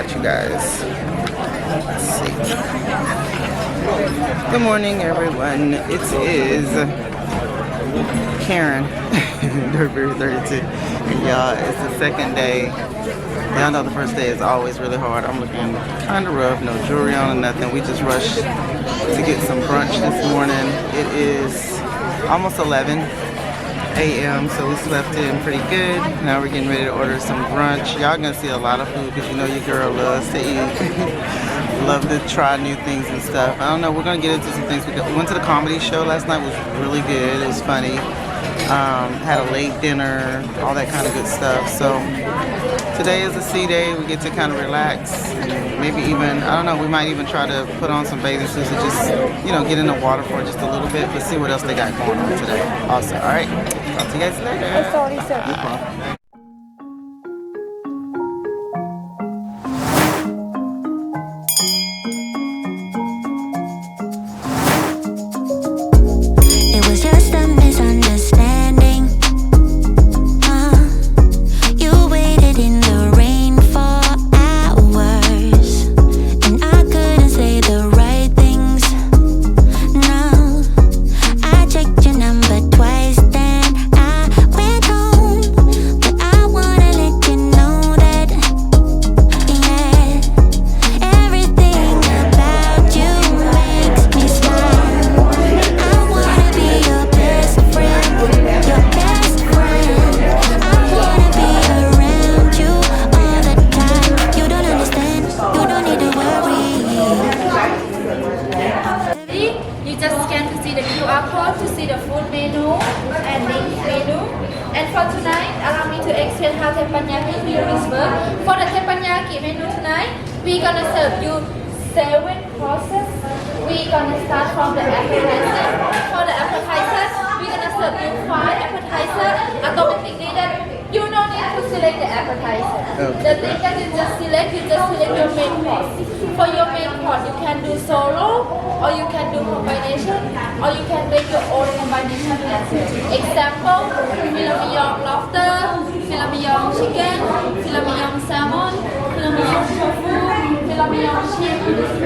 got you guys. Let's see. Good morning, everyone. It is Karen, Derby 32. And y'all, it's the second day. Y'all know the first day is always really hard. I'm looking kind of rough, no jewelry on or nothing. We just rushed to get some brunch this morning. It is almost 11 a.m. so we slept in pretty good. Now we're getting ready to order some brunch. Y'all gonna see a lot of food because you know your girl loves to eat. Love to try new things and stuff. I don't know, we're gonna get into some things. We went to the comedy show last night. It was really good. It was funny. Had a late dinner, all that kind of good stuff. So today is a sea day. We get to kind of relax and maybe even, I don't know, we might even try to put on some bathing suits and just, you know, get in the water for just a little bit, but see what else they got going on today also. All right, talk to you guys later. Sorry, sir. No problem. For the teppanyaki menu tonight, we're gonna serve you 7 courses. We're gonna start from the appetizer. For the appetizer, we're gonna serve you 5 appetizer. Automatically that you don't need to select the appetizer. The thing that you just select your main course. For your main course, you can do solo, or you can do combination, or you can make your own combination answer. Example, filet mignon lobster, filet mignon chicken, filet mignon salmon, filet mignon tofu, filet mignon chip,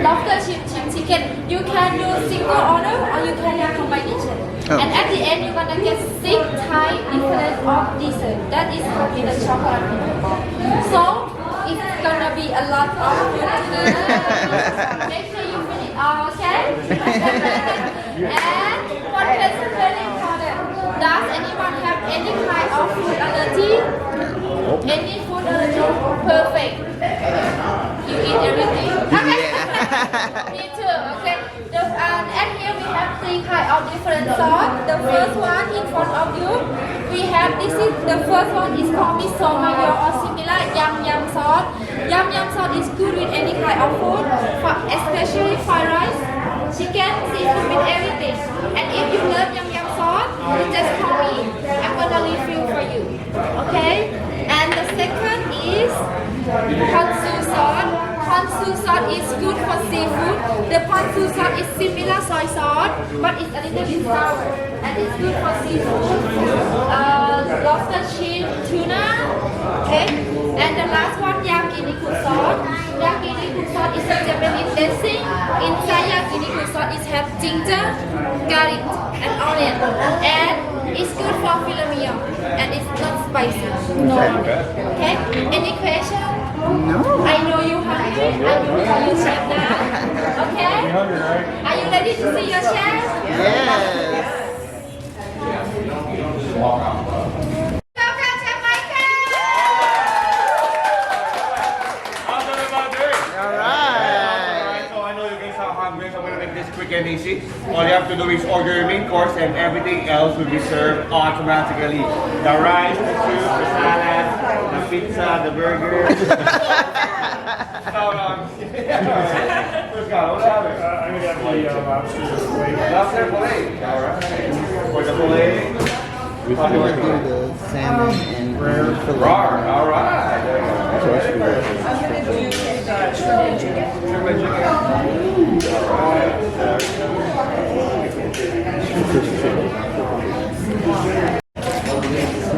lobster chip chicken. You can do single order or you can do combination. And at the end, you're gonna get 6 types different of dessert. That is in the chocolate menu. So it's gonna be a lot of food today. Make sure you finish all, okay? And one question very important. Does anyone have any kind of food allergy? Any food allergy? Perfect. You eat everything. Okay. Me too. Okay. And here we have 3 kinds of different sauce. The first one in front of you, we have this is the first one is called miso mayo or similar yum sauce. Yum sauce is good with any kind of food, especially fried rice, chicken, seafood, with everything. And if you love yum sauce, you just call me. I'm gonna refill for you. Okay? And the second is ponzu sauce. Ponzu sauce is good for seafood. The ponzu sauce is similar soy sauce, but it's a little bit sour. And it's good for seafood. Lobster, shrimp, tuna. Okay? And the last one, yakiniku sauce. Yakiniku sauce is a Japanese dressing. Inside yakiniku sauce is have ginger, garlic, and onion. And it's good for filet mignon. And it's not spicy. No. Okay? Any question? No. I know you hungry. I will call you chef now. Okay? You're hungry, right? Are you ready to see your chef? Yes. And easy. All you have to do is order your main course and everything else will be served automatically. The rice, the soup, the salad, the pizza, the burger. Let's go. What have it? I'm going to have the lobster fillet. Lobster fillet. All right. For the fillet. We're gonna do the salmon and rare fillet. All right. There you go.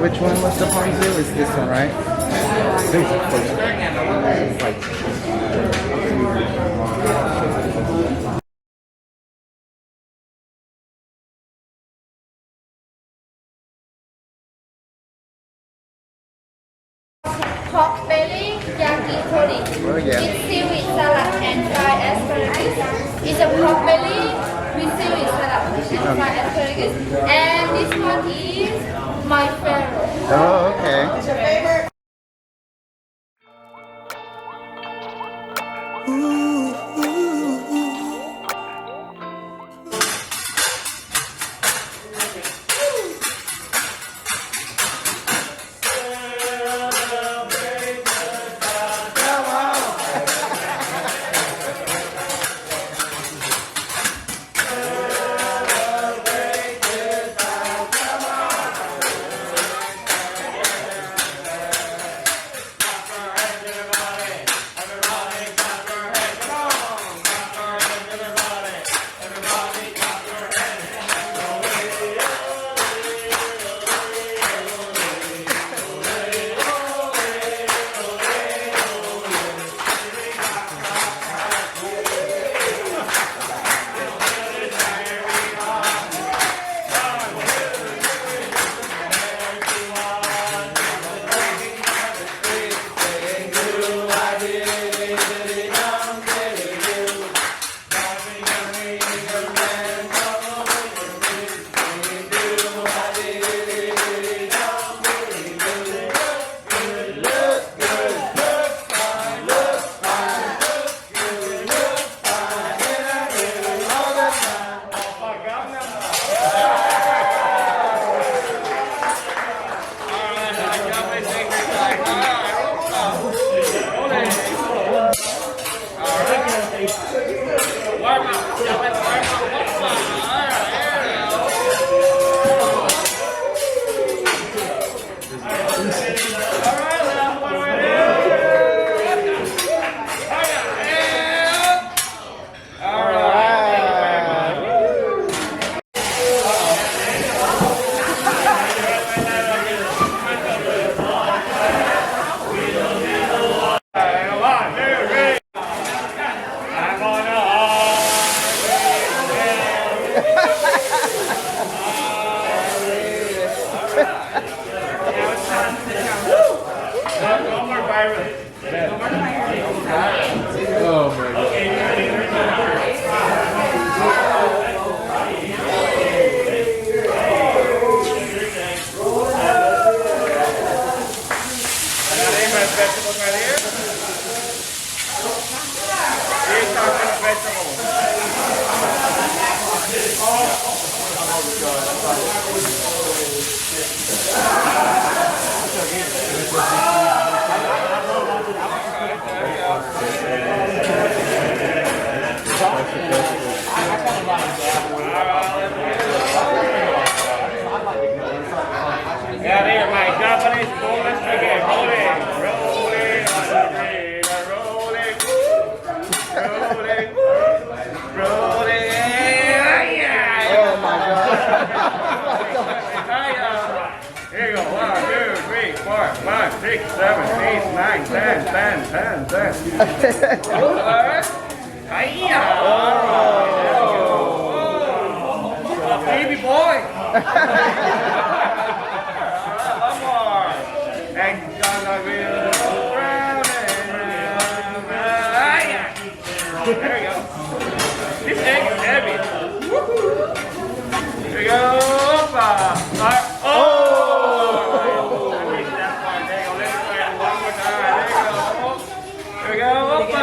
Which one was the ponzu? Is this one, right? I think it's the first one. It's like Oh, yeah. with seaweed salad and fried asparagus. It's a pork belly with seaweed salad and fried asparagus. And this one is my favorite. Oh, okay. Yeah, there, my Japanese bonus again. Rolling, rolling, rolling, rolling, rolling. Oh my God! Here you go. 1, 2, 3, 4, 5, 6, 7, 8, 9, 10, 10, 10, 10. Alright. Baby boy. One more. And gonna be round and round. There we go. This egg is heavy. Here we go. Oh! I missed that part. There you go. Let's try it one more time. There you go. Here we go.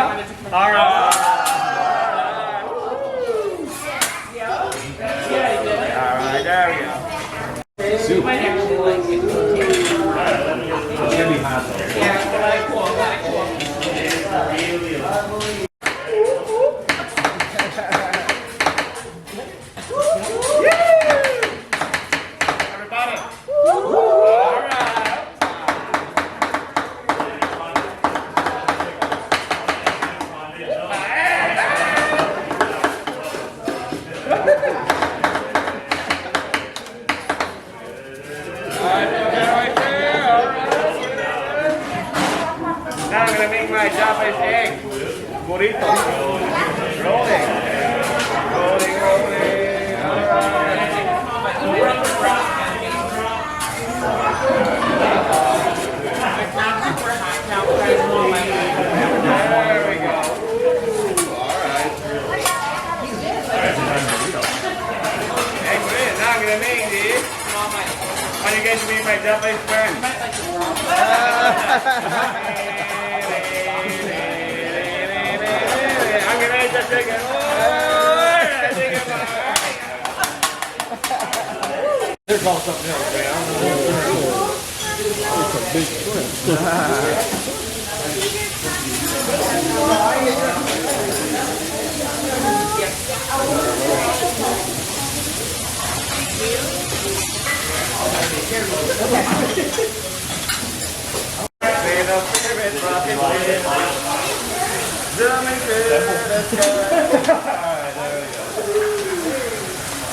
All right. There we go. Soup. Might actually like it. It's gonna be hot though. Yeah, but I cool. Everybody. All right. Now I'm gonna make my Japanese egg burrito. Rolling, rolling, rolling. All right. get to meet my Japanese friend. I'm gonna eat the chicken. They're called something else, man. I don't know what it's a big shrimp.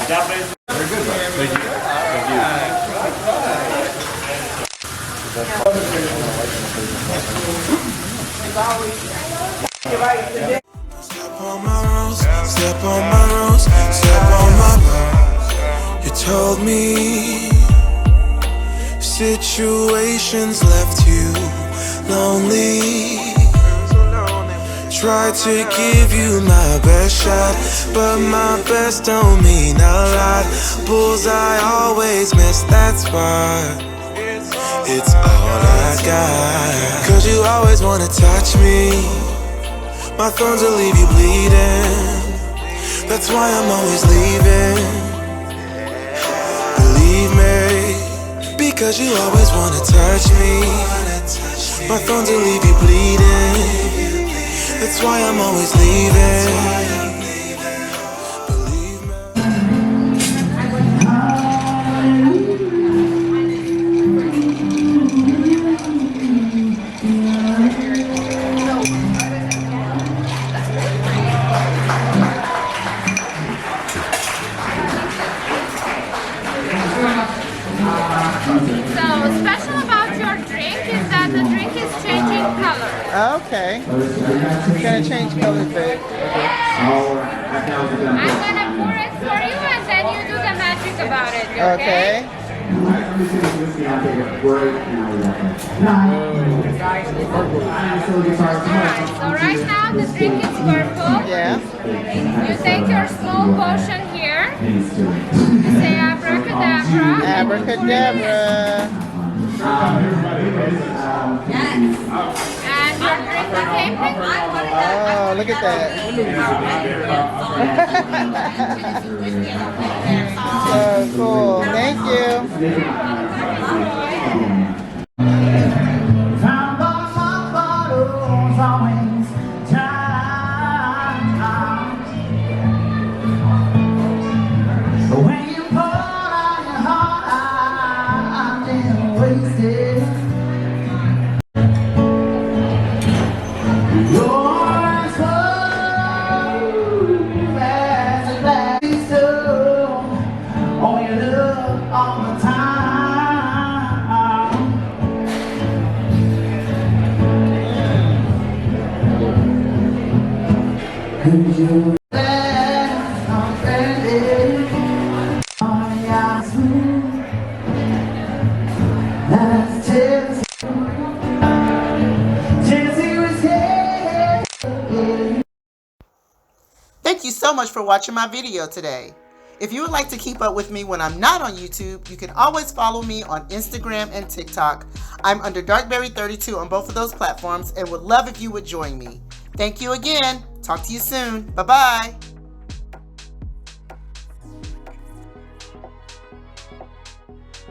Japanese. Very good, man. Thank you. Thank you. Step on my rules, step on my rules, step on my rules. You told me situations left you lonely. Tried to give you my best shot, but my best don't mean a lot. Bullseye always miss, that's why it's all I got. Cause you always wanna touch me, my thorns will leave you bleeding. That's why I'm always leaving. Believe me, because you always wanna touch me, my thorns will leave you bleeding. That's why I'm always leaving. Believe me. So special about your drink is that the drink is changing color. Okay. It's gonna change colors, babe. I'm gonna pour it for you and then you do the magic about it, okay? Alright, so right now the drink is purple. Yeah. You take your small potion here. You say abracadabra. Abracadabra. And your drink became pink. Oh, look at that. Oh, cool. Thank you. Thank you so much for watching my video today. If you would like to keep up with me when I'm not on YouTube, you can always follow me on Instagram and TikTok. I'm under Darkberry32 on both of those platforms and would love if you would join me. Thank you again. Talk to you soon. Bye-bye.